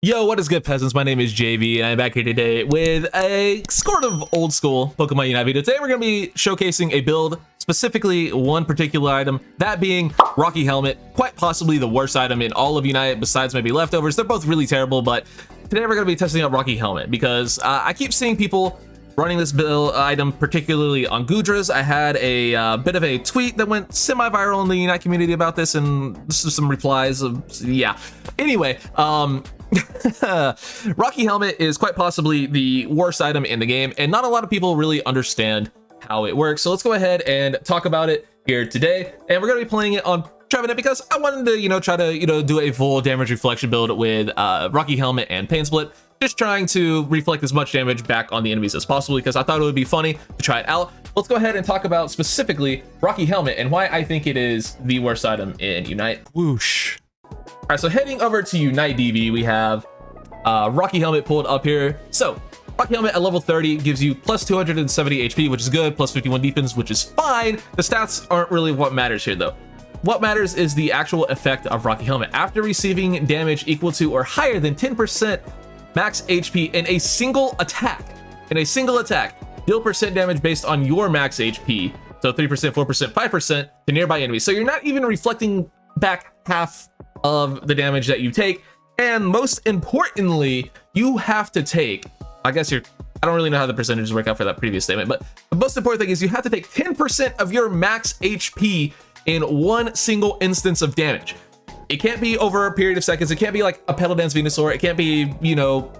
Yo, what is good, peasants? My name is JV, and I'm back here today with a sort of old school Pokemon Unite video. Today, we're going to be showcasing a build, specifically one particular item, that being Rocky Helmet, quite possibly the worst item in all of Unite, besides maybe Leftovers. They're both really terrible, but today we're going to be testing out Rocky Helmet because I keep seeing people running this build item, particularly on Gudras. I had a bit of a tweet that went semi-viral in the Unite community about this, and this is some replies of, yeah. Anyway, Rocky Helmet is quite possibly the worst item in the game, and not a lot of people really understand how it works. So let's go ahead and talk about it here today. And we're going to be playing it on Trevenant because I wanted to, try to, do a full damage reflection build with Rocky Helmet and Pain Split. Just trying to reflect as much damage back on the enemies as possible because I thought it would be funny to try it out. Let's go ahead and talk about specifically Rocky Helmet and why I think it is the worst item in Unite. Whoosh. All right, so heading over to Unite DB, we have Rocky Helmet pulled up here. So Rocky Helmet at level 30 gives you plus 270 HP, which is good, plus 51 defense, which is fine. The stats aren't really what matters here, though. What matters is the actual effect of Rocky Helmet. After receiving damage equal to or higher than 10% max HP in a single attack, deal percent damage based on your max HP. So 3%, 4%, 5% to nearby enemies. So you're not even reflecting back half of the damage that you take. And most importantly, you have to take, I don't really know how the percentages work out for that previous statement, but the most important thing is you have to take 10% of your max HP in one single instance of damage. It can't be over a period of seconds. It can't be like a Petal Dance Venusaur. It can't be,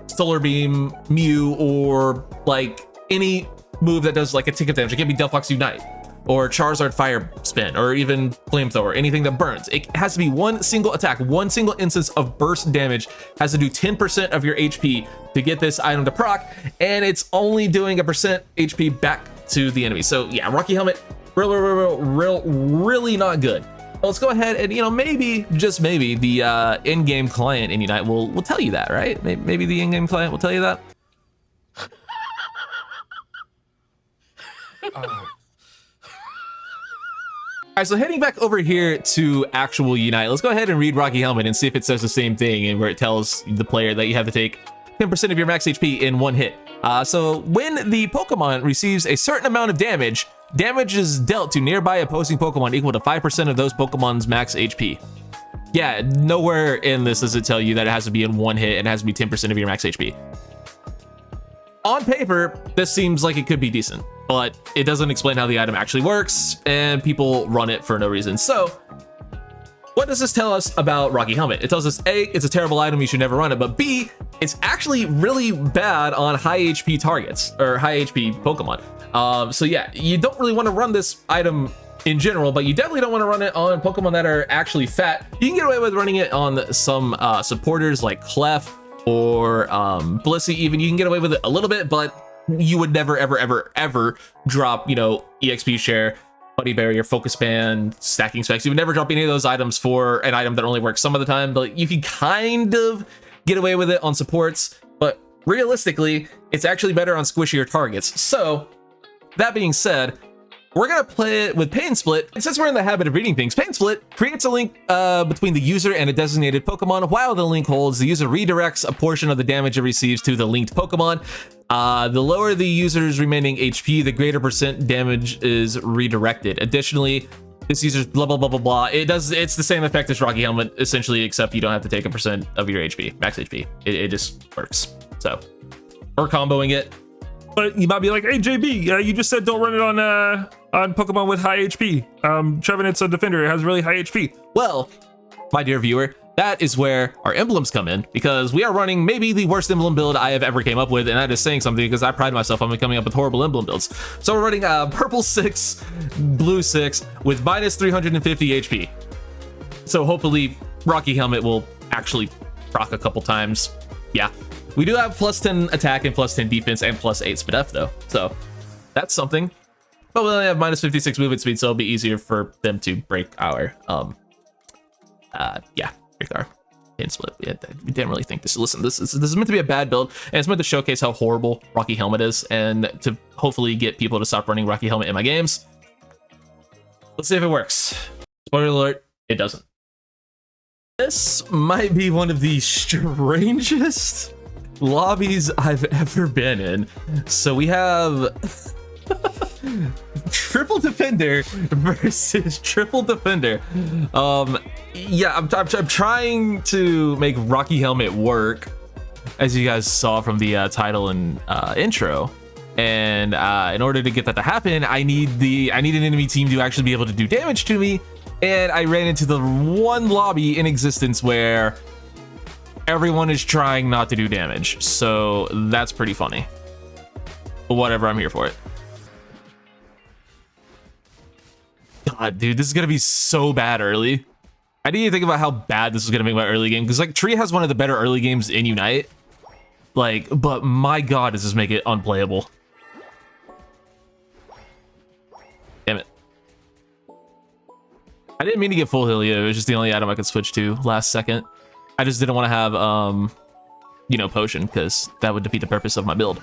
Solar Beam Mew or like any move that does like a tick of damage. It can't be Delphox Unite or Charizard Fire Spin or even Flamethrower, anything that burns. It has to be one single attack, one single instance of burst damage has to do 10% of your HP to get this item to proc, and it's only doing a percent HP back to the enemy. So yeah, Rocky Helmet, really not good. Let's go ahead and, maybe, just maybe, the in-game client in Unite will tell you that, right? Maybe the in-game client will tell you that. All right, so heading back over here to actual Unite, let's go ahead and read Rocky Helmet and see if it says the same thing, and where it tells the player that you have to take 10% of your max HP in one hit. So when the Pokemon receives a certain amount of damage, damage is dealt to nearby opposing Pokemon equal to 5% of those Pokemon's max HP. Yeah, nowhere in this does it tell you that it has to be in one hit and it has to be 10% of your max HP. On paper, this seems like it could be decent, but it doesn't explain how the item actually works, and people run it for no reason. So what does this tell us about Rocky Helmet? It tells us A, it's a terrible item, you should never run it, but B, it's actually really bad on high HP targets or high HP Pokemon. So yeah, you don't really want to run this item in general, but you definitely don't want to run it on Pokemon that are actually fat. You can get away with running it on some supporters like Clef or Blissey even. You can get away with it a little bit, but you would never, ever drop, EXP Share, Buddy Barrier, Focus Band, Stacking Specs. You would never drop any of those items for an item that only works some of the time, but you can kind of get away with it on supports, but realistically, it's actually better on squishier targets. So that being said, we're gonna play it with Pain Split. And since we're in the habit of reading things, Pain Split creates a link between the user and a designated Pokemon. While the link holds, the user redirects a portion of the damage it receives to the linked Pokemon. The lower the user's remaining HP, the greater percent damage is redirected. Additionally, this user's blah, blah, blah, blah, blah. It's the same effect as Rocky Helmet, essentially, except you don't have to take a percent of your HP, max HP. It just works. So, or comboing it. But you might be like, hey, JB, you just said don't run it on Pokemon with high HP. Trevenant's a defender, it has really high HP. Well, my dear viewer, that is where our emblems come in, because we are running maybe the worst emblem build I have ever came up with, and that is saying something because I pride myself on coming up with horrible emblem builds. So we're running purple 6, blue 6 with minus 350 HP. So hopefully Rocky Helmet will actually proc a couple times. Yeah. We do have plus 10 attack and plus 10 defense and plus 8 speed F though. So that's something. But we only have minus 56 movement speed, so it'll be easier for them to break our our Pain Split. We didn't really think this. Listen, this is meant to be a bad build, and it's meant to showcase how horrible Rocky Helmet is, and to hopefully get people to stop running Rocky Helmet in my games. Let's see if it works. Spoiler alert, it doesn't. This might be one of the strangest lobbies I've ever been in. So we have triple defender versus triple defender. Yeah, I'm trying to make Rocky Helmet work, as you guys saw from the title and intro. And in order to get that to happen, I need an enemy team to actually be able to do damage to me. And I ran into the one lobby in existence where everyone is trying not to do damage. So that's pretty funny. But whatever, I'm here for it. God, dude, this is gonna be so bad early. I didn't even think about how bad this is gonna make my early game, because like Tree has one of the better early games in Unite. Like, but my God, does this make it unplayable? Damn it. I didn't mean to get full heal yet. It was just the only item I could switch to last second. I just didn't want to have, you know, potion, because that would defeat the purpose of my build.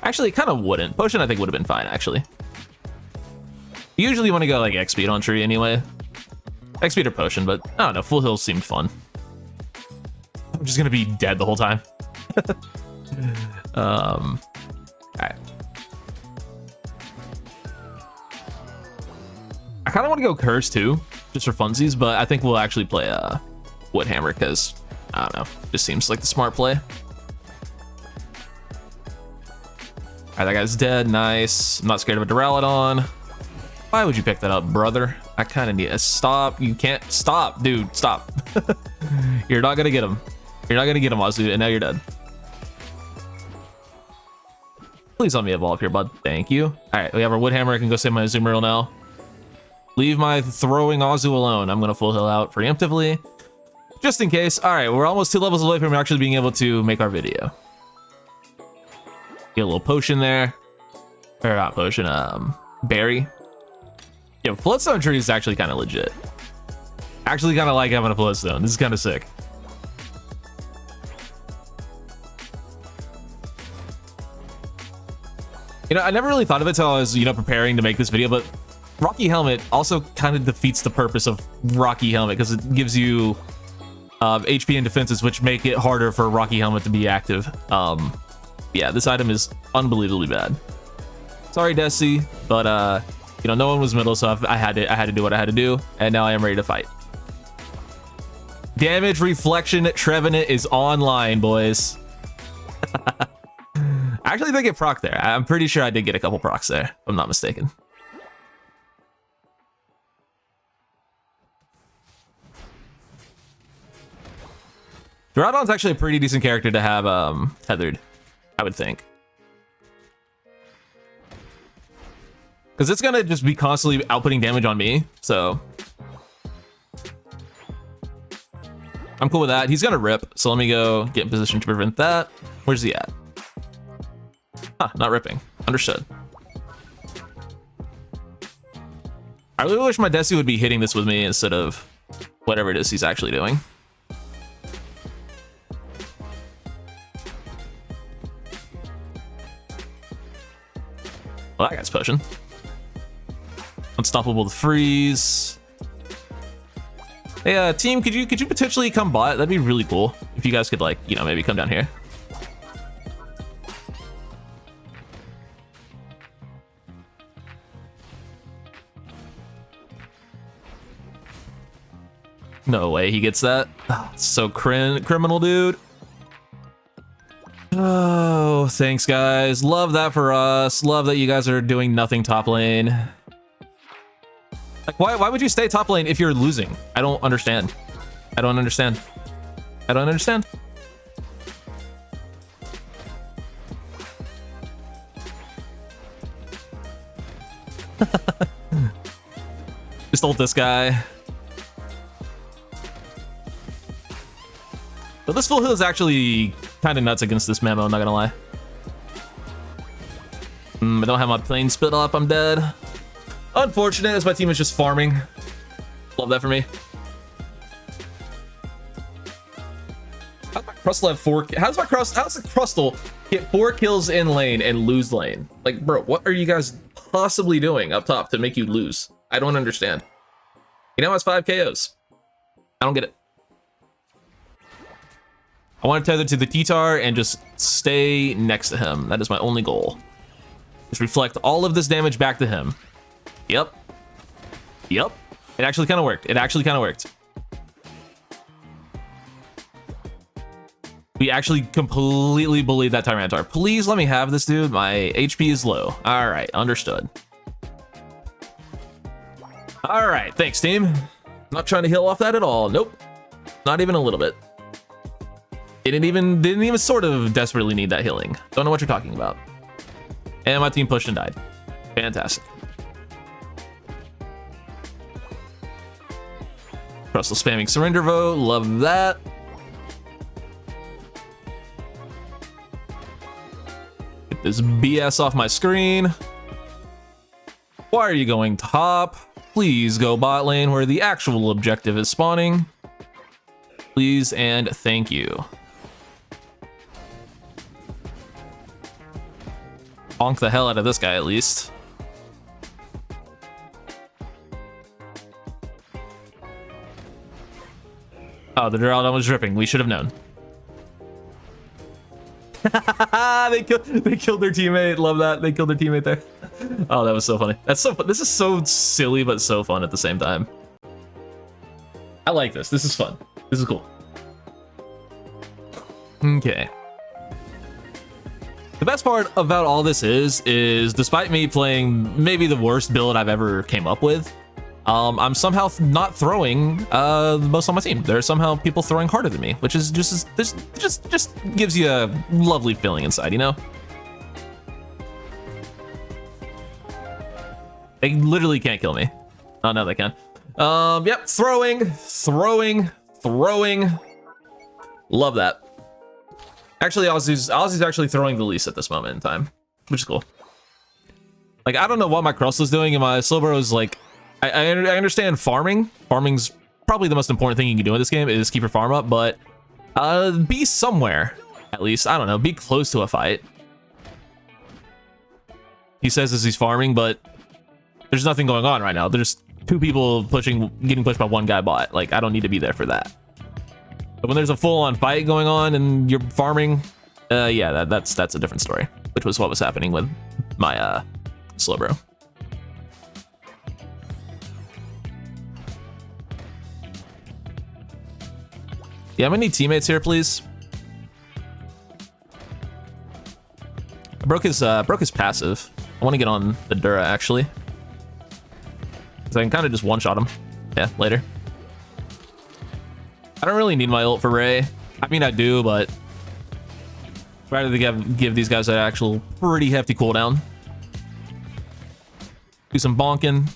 Actually, it kind of wouldn't. Potion, I think, would have been fine, actually. You usually want to go, like, X-Speed on Tree anyway. X-Speed or potion, but I don't know. Full heal seemed fun. I'm just going to be dead the whole time. Alright. I kind of want to go Curse, too. Just for funsies, but I think we'll actually play Woodhammer because, I don't know, just seems like the smart play. Alright, that guy's dead. Nice. I'm not scared of a Duraludon. Why would you pick that up, brother? I kind of need to stop. You can't stop, dude. Stop. You're not gonna get him. You're not gonna get him, Azu, and now you're dead. Please let me evolve here, bud. Thank you. Alright, we have our Woodhammer. I can go save my Azumarill now. Leave my throwing Azu alone. I'm gonna full heal out preemptively, just in case. All right, we're almost 2 levels away from actually being able to make our video. Get a little potion there, or not potion, berry. Yeah, Floodstone Tree is actually kind of legit. Actually, kind of like having a Floodstone. This is kind of sick. You know, I never really thought of it until I was, you know, preparing to make this video, but Rocky Helmet also kind of defeats the purpose of Rocky Helmet because it gives you HP and defenses, which make it harder for Rocky Helmet to be active. Yeah, this item is unbelievably bad. Sorry, Desi, but you know, no one was middle, so I had to do what I had to do, and now I am ready to fight. Damage Reflection Trevenant is online, boys. I actually did get proc there. I'm pretty sure I did get a couple procs there, if I'm not mistaken. Duraludon's actually a pretty decent character to have tethered, I would think. Because it's gonna just be constantly outputting damage on me, so I'm cool with that. He's gonna rip, so let me go get in position to prevent that. Where's he at? Huh, not ripping. Understood. I really wish my Desi would be hitting this with me instead of whatever it is he's actually doing. Well, that guy's potion. Unstoppable to freeze. Hey, team, could you potentially come bot? That'd be really cool if you guys could, like, you know, maybe come down here. No way he gets that. Oh, so criminal, dude. Oh, thanks, guys. Love that for us. Love that you guys are doing nothing top lane. Like, why would you stay top lane if you're losing? I don't understand. I don't understand. I don't understand. Just ult this guy. But this full heal is actually kind of nuts against this Memo, I'm not gonna lie. I don't have my plane split up, I'm dead. Unfortunate, as my team is just farming. Love that for me. How's my Crustle have 4? How's the Crustle get 4 kills in lane and lose lane? Like, bro, what are you guys possibly doing up top to make you lose? I don't understand. He now has 5 KOs. I don't get it. I want to tether to the T-Tar and just stay next to him. That is my only goal. Just reflect all of this damage back to him. Yep. Yep. It actually kind of worked. It actually kind of worked. We actually completely bullied that Tyranitar. Please let me have this, dude. My HP is low. All right, understood. All right, thanks, team. Not trying to heal off that at all. Nope, not even a little bit. It didn't even sort of desperately need that healing. Don't know what you're talking about. And my team pushed and died. Fantastic. Russell spamming surrender vote. Love that. Get this BS off my screen. Why are you going top? Please go bot lane where the actual objective is spawning. Please and thank you. Bonk the hell out of this guy at least. Oh, the Duraludon was dripping. We should have known. they killed their teammate. Love that. They killed their teammate there. Oh, that was so funny. That's so fun. This is so silly, but so fun at the same time. I like this. This is fun. This is cool. Okay. The best part about all this is despite me playing maybe the worst build I've ever came up with, I'm somehow not throwing the most on my team. There are somehow people throwing harder than me, which is just gives you a lovely feeling inside, you know? They literally can't kill me. Oh no, they can. Yep, throwing. Love that. Actually, Ozzy's actually throwing the least at this moment in time, which is cool. Like, I don't know what my Crustle's doing, and my Slowbro is like, I understand farming. Farming's probably the most important thing you can do in this game is keep your farm up, but be somewhere, at least. I don't know, be close to a fight. He says as he's farming, but there's nothing going on right now. There's two people getting pushed by one guy bot. Like, I don't need to be there for that. But when there's a full-on fight going on and you're farming, yeah, that's a different story, which was what was happening with my Slowbro. Yeah, I'm gonna need teammates here, please. I broke his passive. I want to get on the Dura actually, because I can kind of just one-shot him. Yeah, later. I don't really need my ult for Ray. I mean, I do, but I'd rather give these guys an actual pretty hefty cooldown. Do some bonking.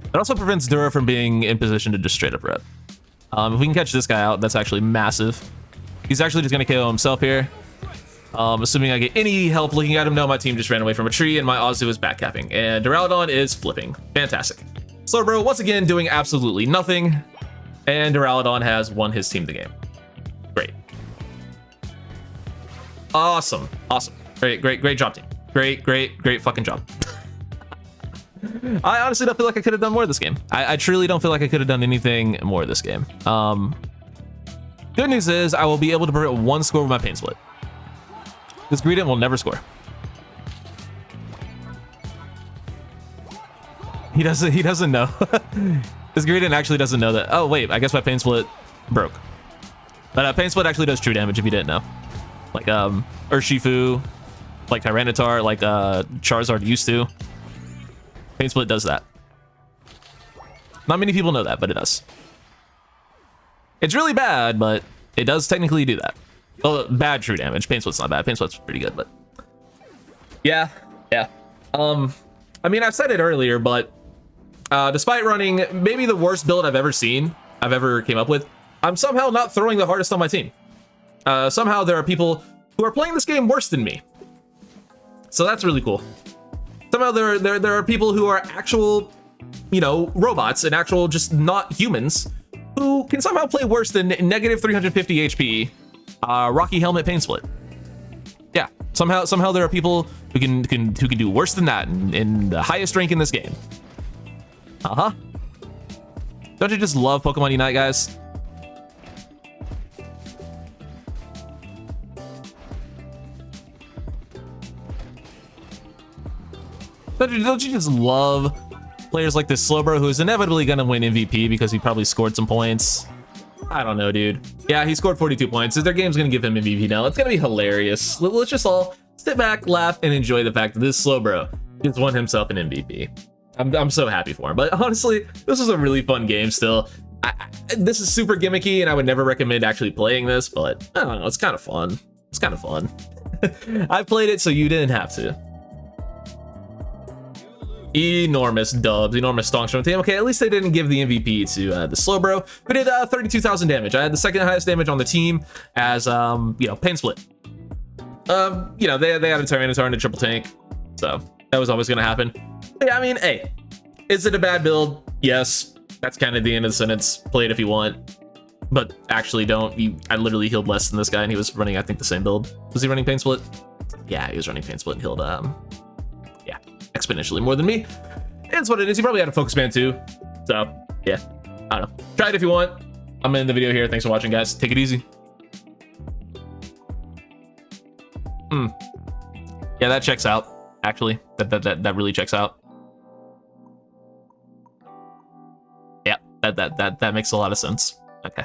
It also prevents Dura from being in position to just straight up rep. If we can catch this guy out, that's actually massive. He's actually just gonna KO himself here. Assuming I get any help looking at him. No, my team just ran away from a tree and my Ozu is backcapping. And Duraludon is flipping. Fantastic. Slowbro once again doing absolutely nothing. And Duraludon has won his team the game. Great. Awesome. Awesome. Great job, team. Great fucking job. I honestly don't feel like I could have done more this game. I truly don't feel like I could have done anything more this game. Good news is I will be able to prevent one score with my Pain Split. This Greedent will never score. He doesn't know. This Greedent actually doesn't know that. Oh wait, I guess my Pain Split broke. But Pain Split actually does true damage if you didn't know. Like Urshifu, like Tyranitar, like Charizard used to. Pain Split does that. Not many people know that, but it does. It's really bad, but it does technically do that. Well, bad true damage. Pain Split's not bad. Pain Split's pretty good, but yeah. I mean, I've said it earlier, but despite running maybe the worst build I've ever came up with, I'm somehow not throwing the hardest on my team. Somehow there are people who are playing this game worse than me. So that's really cool. Somehow there are people who are actual, you know, robots and actual just not humans who can somehow play worse than negative 350 HP Rocky Helmet Pain Split. Yeah, somehow there are people who can do worse than that in the highest rank in this game. Don't you just love Pokemon Unite, guys? Don't you just love players like this Slowbro, who is inevitably going to win MVP because he probably scored some points? I don't know, dude. Yeah, he scored 42 points. Their game's going to give him MVP now. It's going to be hilarious. Let's just all sit back, laugh, and enjoy the fact that this Slowbro just won himself an MVP. I'm so happy for him. But honestly, this was a really fun game still. This is super gimmicky, and I would never recommend actually playing this, but I don't know. It's kind of fun. It's kind of fun. I played it so you didn't have to. Enormous dubs, enormous stonks from the team. Okay, at least they didn't give the MVP to the Slowbro, who did 32,000 damage. I had the second highest damage on the team as, Pain Split. They had a Tyranitar and a triple tank, so that was always going to happen. Yeah, I mean, hey, is it a bad build? Yes, that's kind of the end of the sentence. Play it if you want, but actually don't. I literally healed less than this guy, and he was running, I think, the same build. Was he running Pain Split? Yeah, he was running Pain Split and healed, exponentially more than me. It's what it is. He probably had a focus band too. So yeah, I don't know. Try it if you want. I'm gonna end the video here. Thanks for watching, guys. Take it easy. Yeah, that checks out. Actually, that really checks out. Yeah, that makes a lot of sense. Okay.